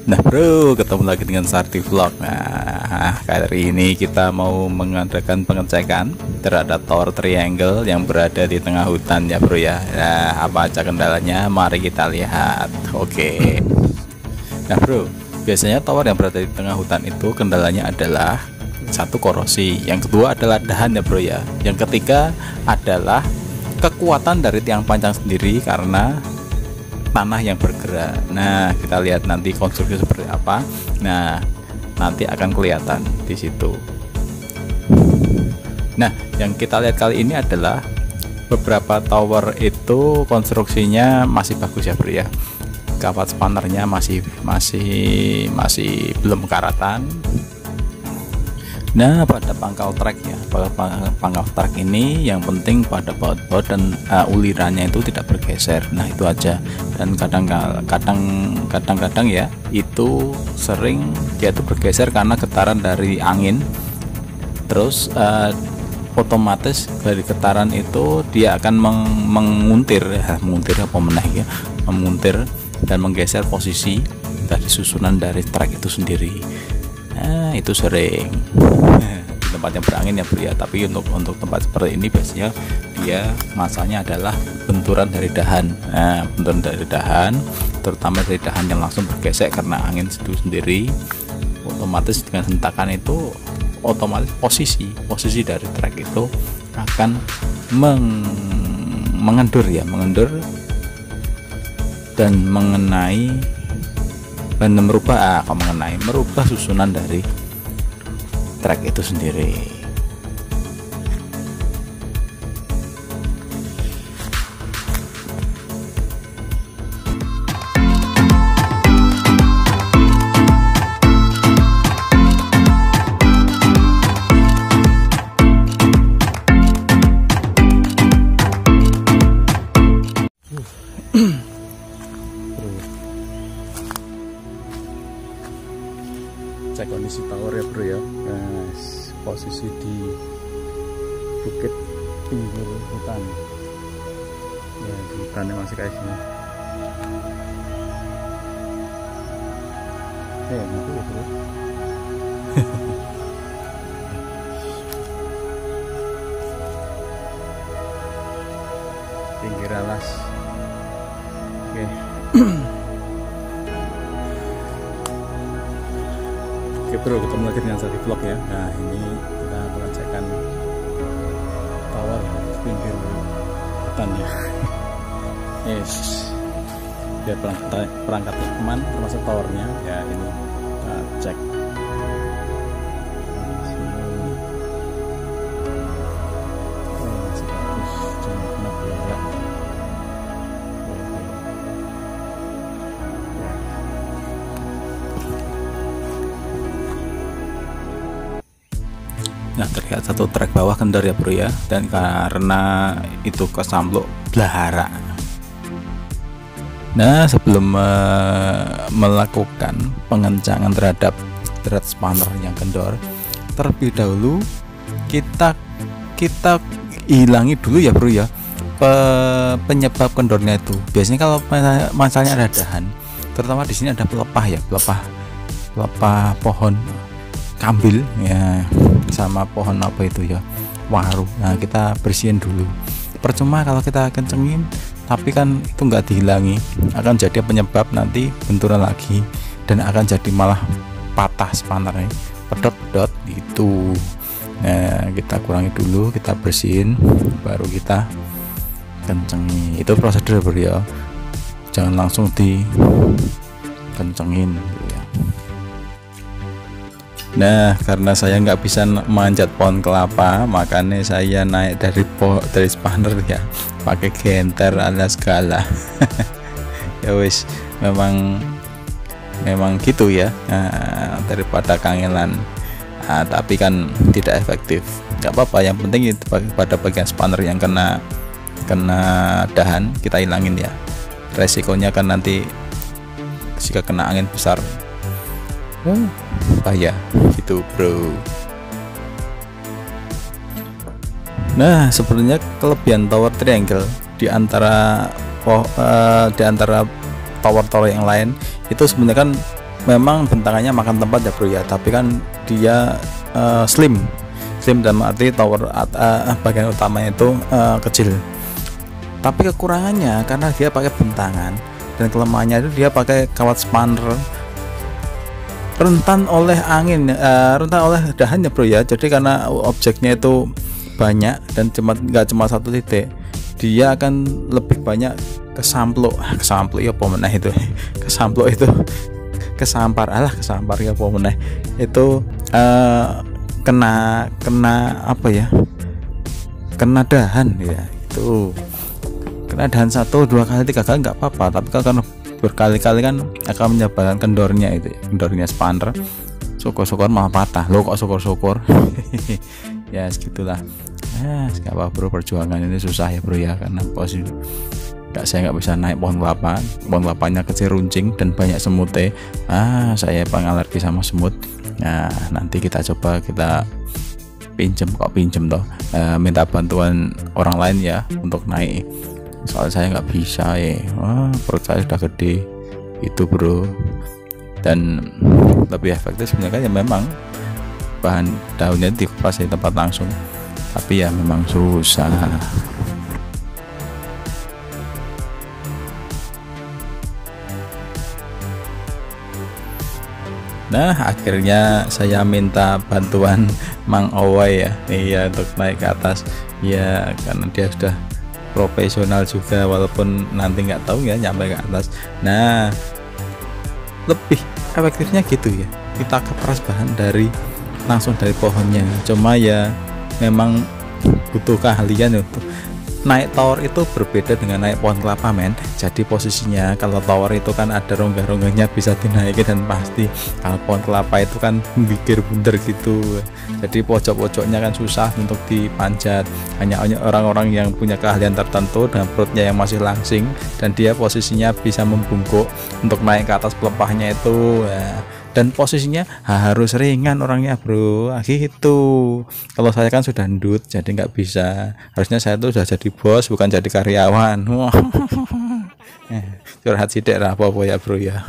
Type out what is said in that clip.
Nah bro, ketemu lagi dengan Sardi Vlog. Nah, kali ini kita mau mengadakan pengecekan terhadap tower triangle yang berada di tengah hutan ya bro ya. Nah, apa aja kendalanya? Mari kita lihat. Oke. Nah bro, biasanya tower yang berada di tengah hutan itu kendalanya adalah satu, korosi. Yang kedua adalah dahan ya bro ya. Yang ketiga adalah kekuatan dari tiang panjang sendiri karena tanah yang bergerak. Nah, kita lihat nanti konstruksi seperti apa. Nah, nanti akan kelihatan di situ. Nah, yang kita lihat kali ini adalah beberapa tower itu konstruksinya masih bagus ya bro ya. Kawat spannernya masih belum karatan. Nah, pada pangkal trek ya, pada pangkal trek ini yang penting pada baut-baut dan ulirannya itu tidak bergeser. Nah, itu aja. Dan kadang-kadang ya itu sering dia itu bergeser karena getaran dari angin. Terus otomatis dari getaran itu dia akan menguntir dan menggeser posisi dari susunan dari trek itu sendiri. Nah, itu sering di tempat yang berangin ya bro ya. Tapi untuk tempat seperti ini biasanya dia masalahnya adalah benturan dari dahan. Nah, benturan dari dahan, terutama dari dahan yang langsung bergesek karena angin itu sendiri, otomatis dengan hentakan itu otomatis posisi dari trek itu akan mengendur dan merubah susunan dari trek itu sendiri. Cek kondisi tower ya bro ya. Posisi di bukit pinggir hutan ya, di hutannya masih kayak gini gitu ya bro. Pinggir alas. Oke. Oke bro, ketemu lagi dengan Sardi Vlog ya. Nah, ini kita pengecekan tower pinggir hutan ya. Yes, biar perangkatnya aman termasuk towernya ya. Ini kita cek. Masih bagus, cuma kena berat. Nah, terlihat satu trek bawah kendor ya bro ya, dan karena itu kesampluk belahara. Nah, sebelum melakukan pengencangan terhadap thread spanner yang kendor, terlebih dahulu kita hilangi dulu ya bro ya penyebab kendornya itu. Biasanya kalau masalahnya ada dahan, terutama di sini ada pelepah pohon kambil ya, sama pohon apa itu ya, waru. Nah, kita bersihin dulu. Percuma kalau kita kencengin tapi kan itu nggak dihilangi, akan jadi penyebab nanti benturan lagi dan akan jadi malah patah spannernya, pedot-pedot gitu. Nah, kita kurangi dulu, kita bersihin, baru kita kencengin. Itu prosedur bro ya, jangan langsung dikencengin gitu ya. Nah, karena saya nggak bisa manjat pohon kelapa, makanya saya naik dari spanner ya, pakai genter alias segala. Ya wis, memang gitu ya. Nah, daripada kangelan. Nah, tapi kan tidak efektif. Nggak apa-apa, yang penting itu pada bagian spanner yang kena dahan kita hilangin ya. Resikonya kan nanti jika kena angin besar bahaya gitu bro. Nah, sebenarnya kelebihan tower triangle di antara tower-tower yang lain itu sebenarnya kan memang bentangannya makan tempat ya bro ya, tapi kan dia slim dalam arti tower bagian utamanya itu kecil. Tapi kekurangannya karena dia pakai bentangan, dan kelemahannya itu dia pakai kawat spanner rentan oleh angin, rentan oleh dahannya bro ya. Jadi karena objeknya itu banyak dan nggak cuma satu titik, dia akan lebih banyak kesamplok ya pemenah itu kesamplok itu kesampar ya pemenah itu kena apa ya, kena dahan ya, itu kena dahan 1, 2 kali, 3 kali nggak apa-apa, tapi kalau berkali-kali kan akan menyebabkan kendornya itu, kendornya spanner. Syukur-syukur malah patah loh, kok syukur-syukur. Ya segitulah. Nggak apa bro, perjuangan ini susah ya bro ya, karena posisi saya nggak bisa naik pohon kelapanya kecil runcing dan banyak semutnya. Saya pengalergi sama semut. Nah nanti kita coba, kita pinjem toh, minta bantuan orang lain ya untuk naik, soalnya saya nggak bisa ya. Perut saya sudah gede itu bro, dan lebih efektif sebenarnya ya memang bahan daunnya dikupas di tempat langsung, tapi ya memang susah. Nah akhirnya saya minta bantuan Mang Owai ya, iya, untuk naik ke atas ya, karena dia sudah profesional juga, walaupun nanti nggak tahu ya nyampe ke atas. Nah lebih efektifnya gitu ya, kita keperas bahan langsung dari pohonnya. Cuma ya memang butuh keahlian untuk naik tower itu, berbeda dengan naik pohon kelapa men. Jadi posisinya kalau tower itu kan ada rongga-rongganya bisa dinaikin, dan pasti kalau pohon kelapa itu kan bikir bunder gitu, jadi pojok-pojoknya kan susah untuk dipanjat. Hanya orang-orang yang punya keahlian tertentu dengan perutnya yang masih langsing, dan dia posisinya bisa membungkuk untuk naik ke atas pelepahnya itu ya. Dan posisinya harus ringan orangnya bro, gitu. Kalau saya kan sudah ndut, jadi nggak bisa. Harusnya saya tuh sudah jadi bos, bukan jadi karyawan. Curhat sidik apa ya bro ya.